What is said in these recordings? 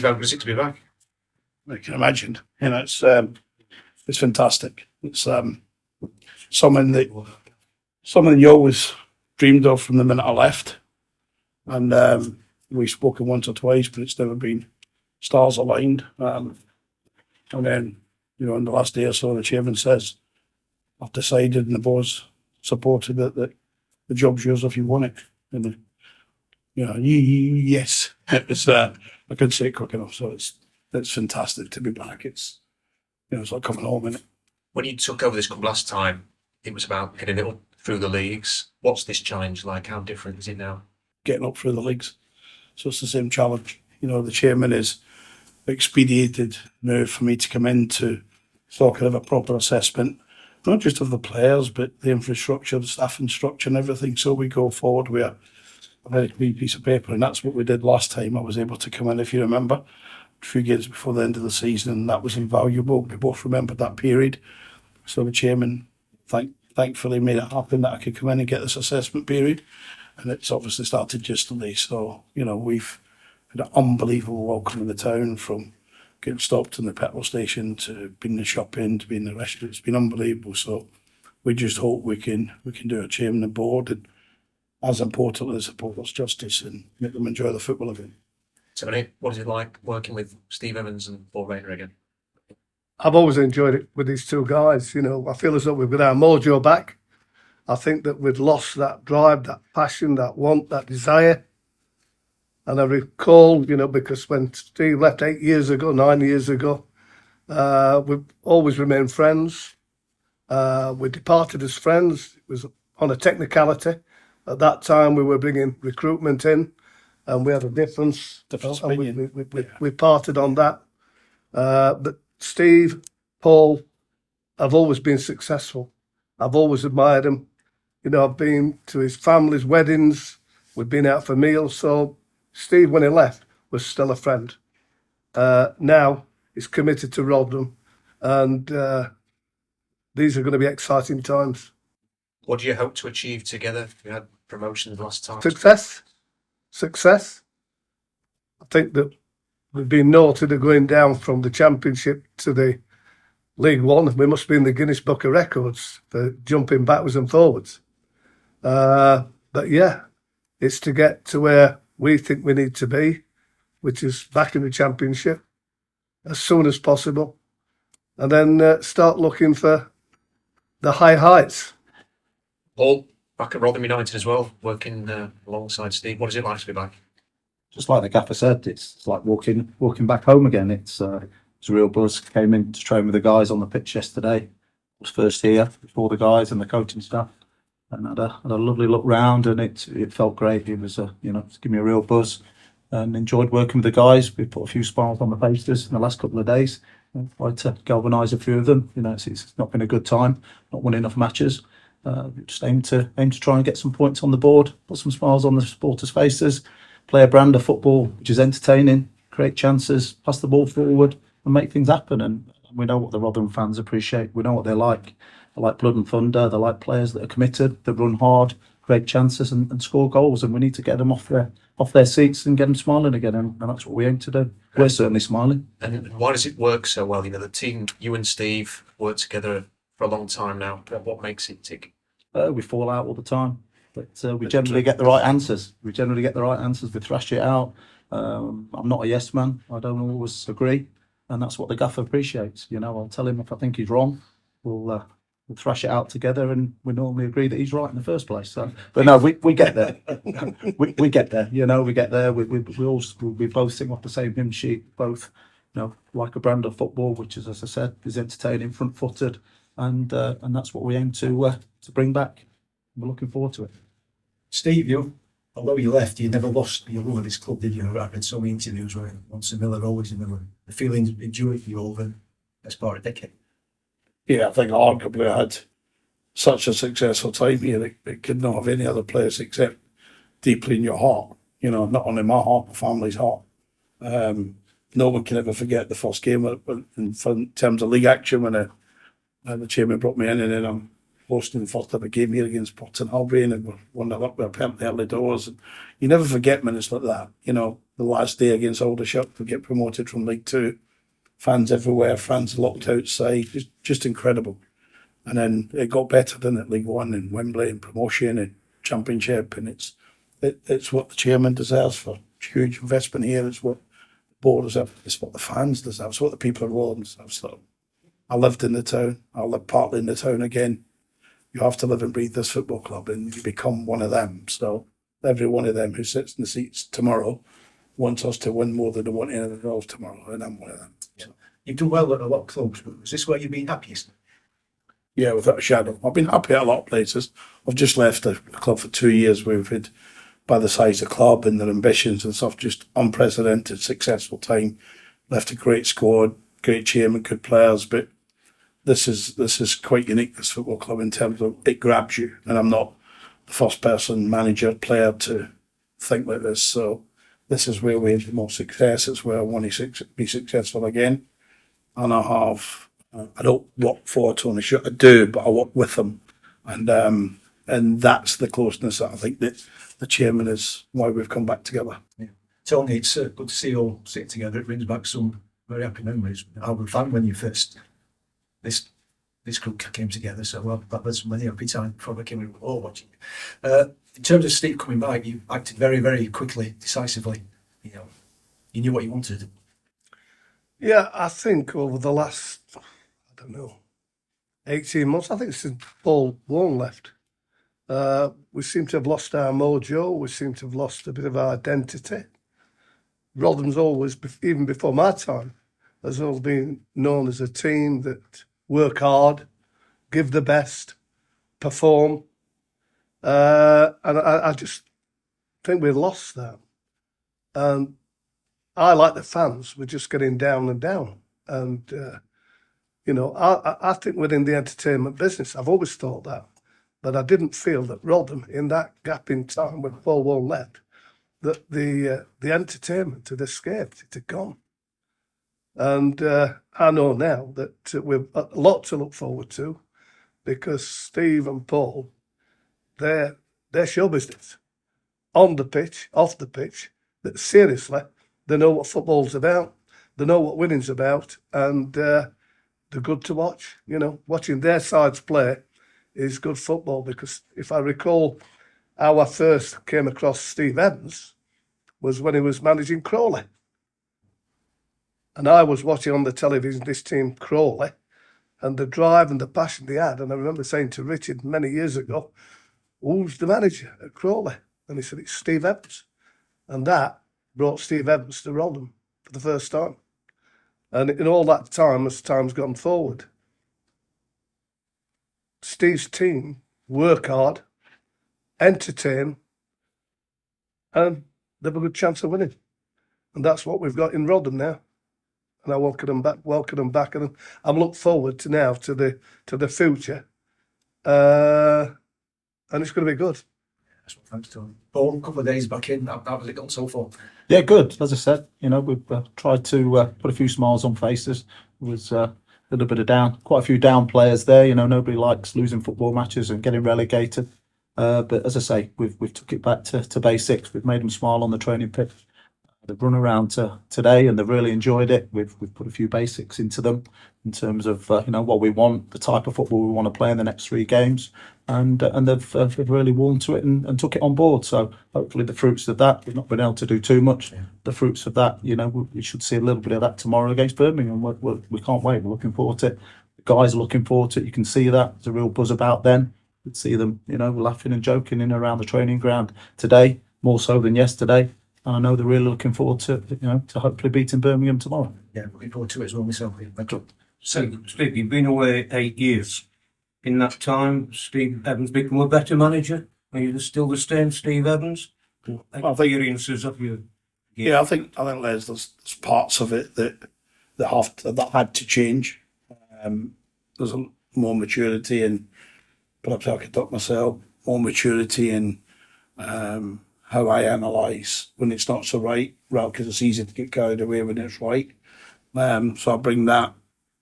How good is it to be back? I can imagine. You know, it's fantastic. It's something you always dreamed of from the minute I left, and we've spoken once or twice, but it's never been stars aligned. And then, you know, in the last day or so, the chairman says, "I've decided," and the board's supported it, that the job's yours if you want it. And you know, yes, it's I couldn't say it quick enough. So it's fantastic to be back. It's, you know, it's like coming home, innit? When you took over this club last time, it was about getting it up through the leagues. What's this challenge like? How different is it now? Getting up through the leagues. So it's the same challenge. You know, the chairman has expedited now for me to come in to sort of have a proper assessment, not just of the players, but the infrastructure, the staffing structure and everything. So we go forward with a very clean piece of paper, and that's what we did last time. I was able to come in, if you remember, a few games before the end of the season, and that was invaluable. We both remembered that period. So the chairman, thankfully, made it happen that I could come in and get this assessment period, and it's obviously started yesterday. So, you know, we've had an unbelievable welcome in the town, from getting stopped in the petrol station to being in the shopping to being in the restaurant. It's been unbelievable. So we just hope we can do a chairman and board, and as importantly, support us justice and make them enjoy the football again. So, what is it like working with Steve Evans and Paul Raynor again? I've always enjoyed it with these two guys. You know, I feel as though we've got our mojo back. I think that we'd lost that drive, that passion, that want, that desire. And I recall, you know, because when Steve left 9 years ago, we've always remained friends. We departed as friends. It was on a technicality. At that time, we were bringing recruitment in, and we had a difference. We parted on that. But Steve, Paul, have always been successful. I've always admired him. You know, I've been to his family's weddings. We've been out for meals. So Steve, when he left, was still a friend. Now he's committed to Rotherham, and these are going to be exciting times. What do you hope to achieve together? You had promotions last time. Success. I think that we've been noted of going down from the Championship to the League One. We must be in the Guinness Book of Records for jumping backwards and forwards. But yeah, it's to get to where we think we need to be, which is back in the Championship as soon as possible, and then start looking for the high heights. Paul, back at Rotherham United as well, working alongside Steve. What is it like to be back? Just like the Gaffer said, it's like walking back home again. It's a real buzz. Came in to train with the guys on the pitch yesterday. Was first here before the guys and the coaching staff, and had a lovely look round, and it felt great. It was give me a real buzz, and enjoyed working with the guys. We put a few smiles on the faces in the last couple of days. Tried to galvanise a few of them. You know, it's not been a good time, not won enough matches. Just aim to try and get some points on the board, put some smiles on the supporters' faces, play a brand of football which is entertaining, create chances, pass the ball forward, and make things happen. And we know what the Rotherham fans appreciate. We know what they like. They like blood and thunder. They like players that are committed, that run hard, create chances, and score goals. And we need to get them off their seats and get them smiling again. And that's what we aim to do. We're certainly smiling. And why does it work so well? You know, the team, you and Steve, work together for a long time now. What makes it tick? We fall out all the time, but we generally get the right answers. We thrash it out. I'm not a yes man. I don't always agree, and that's what the Gaffer appreciates. You know, I'll tell him if I think he's wrong. We'll thrash it out together, and we normally agree that he's right in the first place. So, but no, we get there. we get there. You know, we get there. We both sing off the same hymn sheet. Both, you know, like a brand of football, which is, as I said, is entertaining, front-footed, and that's what we aim to bring back. We're looking forward to it. Steve, although you left, you never lost your love of this club, did you? I've read so many interviews where once a Miller, always a Miller. The feelings endured for you over the best part of a decade. Yeah, I think arguably I had such a successful time here. It could not have any other place except deeply in your heart. You know, not only my heart, my family's heart. No one can ever forget the first game in terms of league action when the chairman brought me in, and then I'm hosting the first ever game here against Porton Albion, and we're 1-0 up with a penalty early doors. And you never forget minutes like that. You know, the last day against Aldershot to get promoted from League Two. Fans everywhere, fans locked outside, just incredible. And then it got better than at League One and Wembley and promotion and Championship, and it's what the chairman deserves for huge investment here. It's what the board deserves. It's what the fans deserve. It's what the people of Rotherham deserve. So I lived in the town. I live partly in the town again. You have to live and breathe this football club, and you become one of them. So every one of them who sits in the seats tomorrow wants us to win more than they want anything else tomorrow, and I'm one of them. Yeah. You've done well at a lot of clubs, but is this where you've been happiest? Yeah, without a shadow. I've been happy at a lot of places. I've just left the club for 2 years. We've had, by the size of the club and their ambitions and stuff, just unprecedented, successful time. Left a great squad, great chairman, good players, but this is quite unique, this football club, in terms of it grabs you. And I'm not the first person, manager, player to think like this. So this is where we have the most success. It's where I want to be successful again. And I don't work for Tony Stewart. I do, but I work with him. And that's the closeness that I think that the chairman is why we've come back together. Yeah. Tony, it's good to see you all sitting together. It brings back some very happy memories. I was a fan when you first this group came together, so that was many happy time probably came we were all watching. In terms of Steve coming back, you acted very, very quickly, decisively. You know, you knew what you wanted. Yeah, I think over the last, 18 months, I think since Paul Warren left, we seem to have lost our mojo. We seem to have lost a bit of our identity. Rotherham's always, even before my time, has always been known as a team that work hard, give the best, perform. And I just think we lost that. And I, like the fans, we're just getting down and down. And, I think within the entertainment business, I've always thought that. But I didn't feel that Rotherham, in that gap in time when Paul Warren left, that the entertainment had escaped, it had gone. And I know now that we've a lot to look forward to, because Steve and Paul, they're show business. On the pitch, off the pitch, that seriously, they know what football's about, they know what winning's about, and they're good to watch. Watching their sides play is good football, because if I recall, how I first came across Steve Evans was when he was managing Crawley. And I was watching on the television this team, Crawley, and the drive and the passion they had. And I remember saying to Richard many years ago, who's the manager at Crawley? And he said, it's Steve Evans. And that brought Steve Evans to Rotherham for the first time. And in all that time, as time's gone forward, Steve's team work hard, entertain, and they have a good chance of winning. And that's what we've got in Rotherham now. And I welcome them back, and I'm looking forward to the future. And it's going to be good. That's what, thanks, Tony. Paul, a couple of days back in, how has it gone so far? Yeah, good. As I said, we've tried to put a few smiles on faces. It was a little bit of quite a few down players there. Nobody likes losing football matches and getting relegated. But as I say, we've took it back to basics. We've made them smile on the training pitch. They've run around today and they've really enjoyed it. We've put a few basics into them in terms of what we want, the type of football we want to play in the next 3 games, and they've really warmed to it and took it on board. So hopefully the fruits of that, we've not been able to do too much. Yeah. The fruits of that, we should see a little bit of that tomorrow against Birmingham. We can't wait. We're looking forward to it. The guys are looking forward to it. You can see that there's a real buzz about them. You can see them, laughing and joking in and around the training ground today, more so than yesterday. And I know they're really looking forward to hopefully beating Birmingham tomorrow. Yeah, looking forward to it as well myself. Thank you. So, Steve, you've been away 8 years. In that time, Steve Evans become a better manager? Are you still the same Steve Evans? Experiences of you? Yeah, I think Les, there's parts of it that had to change. There's more maturity, and perhaps I could talk myself, more maturity in how I analyse when it's not so right, because it's easy to get carried away when it's right. So I bring that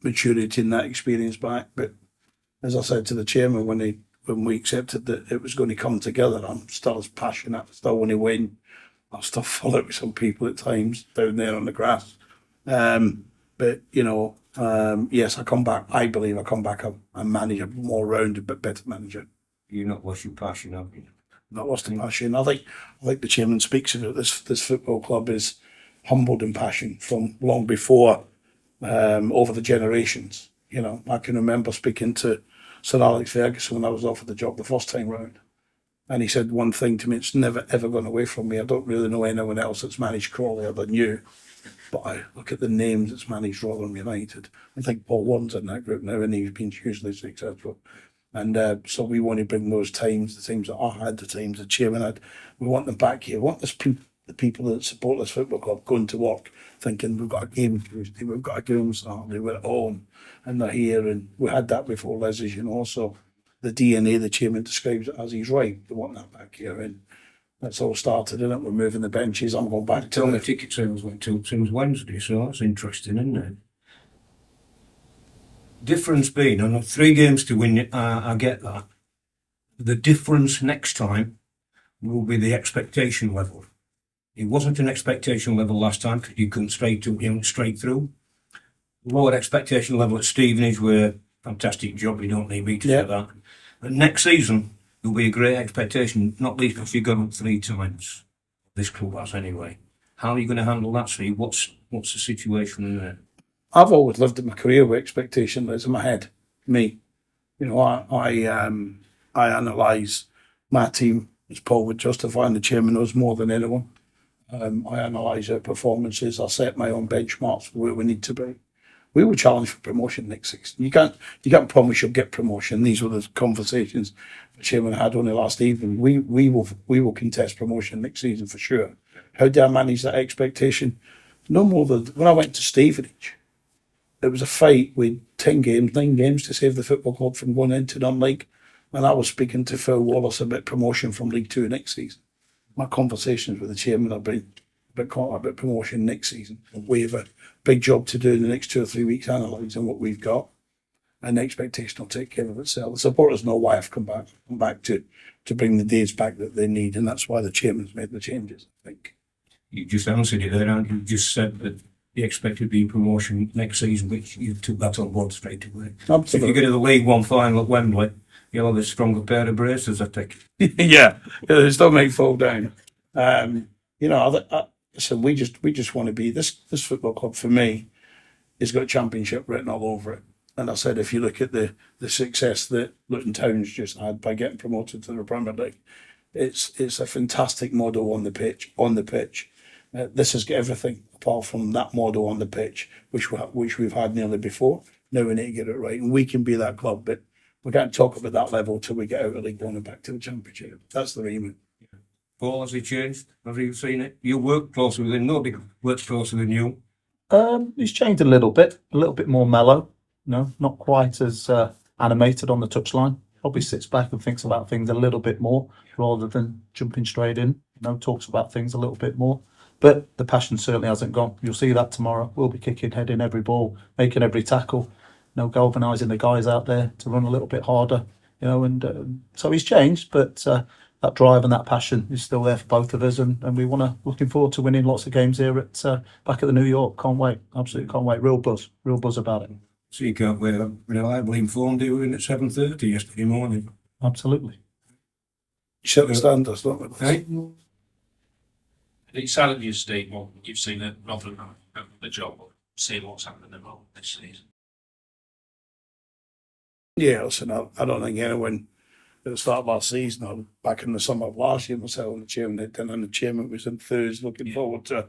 maturity and that experience back. But as I said to the chairman when we accepted that it was going to come together, I'm still as passionate, still want to win, I'll still fall out with some people at times down there on the grass. But yes, I come back. I believe I come back a manager, more rounded but better manager. You're not lost your passion, have you? Not lost the passion. I think the chairman speaks of it. This football club is humbled in passion from long before, over the generations. I can remember speaking to Sir Alex Ferguson when I was offered the job the first time round, and he said one thing to me: "It's never ever gone away from me. I don't really know anyone else that's managed Crawley other than you, but I look at the names that's managed Rotherham United. I think Paul Warren's in that group now, and he's been hugely successful." And so we want to bring those times, the times that I had, the times the chairman had. We want them back here. We want the people that support this football club going to work, thinking we've got a game Tuesday, we've got a game Saturday, we're at home, and they're here. And we had that before Les, as you know. So the DNA, the chairman describes it as he's right. We want that back here, and that's all started, isn't it? We're moving the benches. I'm going back Tell to me the ticket sales went till since Wednesday, so that's interesting, isn't it? Difference being, on 3 games to win, I get that. The difference next time will be the expectation level. It wasn't an expectation level last time because you couldn't straight through. Lower expectation level at Stevenage were fantastic job. You don't need me to say that. But next season will be a great expectation, not least because you've gone up 3 times. This club has anyway. How are you going to handle that, Steve? What's the situation in there? I've always lived in my career with expectation that's in my head. Me, I analyse my team, as Paul would justify, and the chairman knows more than anyone. I analyse our performances. I set my own benchmarks for where we need to be. We will challenge for promotion next season. You can't promise you'll get promotion. These were the conversations the chairman had only last evening. We will contest promotion next season for sure. How do I manage that expectation? No more than when I went to Stevenage. It was a fight with 9 games to save the football club from going into non-league. And I was speaking to Phil Wallace about promotion from League 2 next season. My conversations with the chairman have been about promotion next season. We have a big job to do in the next 2 or 3 weeks, analysing what we've got. And the expectation will take care of itself. The supporters know why I've come back to bring the days back that they need. And that's why the chairman's made the changes, I think. You just answered it there, and you just said that you expected to be promotion next season, which you took that on board straight away. Absolutely. So if you get to the League One final at Wembley, you'll have a stronger pair of braces, I think. Yeah, they still make fall down. Listen, we just want to be this football club. For me, has got championship written all over it. And I said, if you look at the success that Luton Town's just had by getting promoted to the Premier League, it's a fantastic model on the pitch. This has got everything apart from that model on the pitch, which we've had nearly before. Now we need to get it right, and we can be that club. But we can't talk about that level till we get out of League One and back to the Championship. That's the remit. Paul, has he changed? Have you seen it? You work closer with him. Nobody works closer than you. He's changed a little bit more mellow. Not quite as animated on the touchline. Probably sits back and thinks about things a little bit more rather than jumping straight in. Talks about things a little bit more. But the passion certainly hasn't gone. You'll see that tomorrow. We'll be kicking, heading every ball, making every tackle, galvanising the guys out there to run a little bit harder, and so he's changed, but that drive and that passion is still there for both of us, and we looking forward to winning lots of games here at back at the New York. Can't wait. Absolutely can't wait. Real buzz about it. So you can't wait. Reliably informed you were in at 7:30 yesterday morning. Absolutely. Set the standards, don't we? Hey? It's telling you, Steve, what you've seen at Rotherham, the job of seeing what's happening in Rotherham this season. Yeah, listen, I don't think anyone at the start of last season or back in the summer of last year, myself and the chairman had done, and the chairman was enthused, looking forward to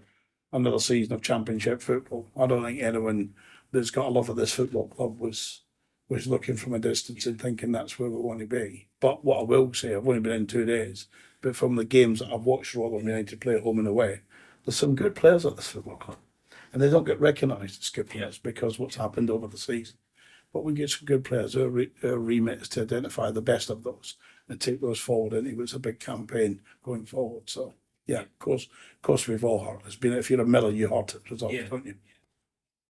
another season of Championship football. I don't think anyone that's got a love of this football club was looking from a distance and thinking that's where we want to be. But what I will say, I've only been in 2 days, but from the games that I've watched Rotherham United play at home and away, there's some good players at this football club. And they don't get recognised as good players because what's happened over the season. But we get some good players. Our remit is to identify the best of those and take those forward. And it was a big campaign going forward. So, yeah, of course we've all heard. It's been, if you're a Miller, you heard it results, don't you?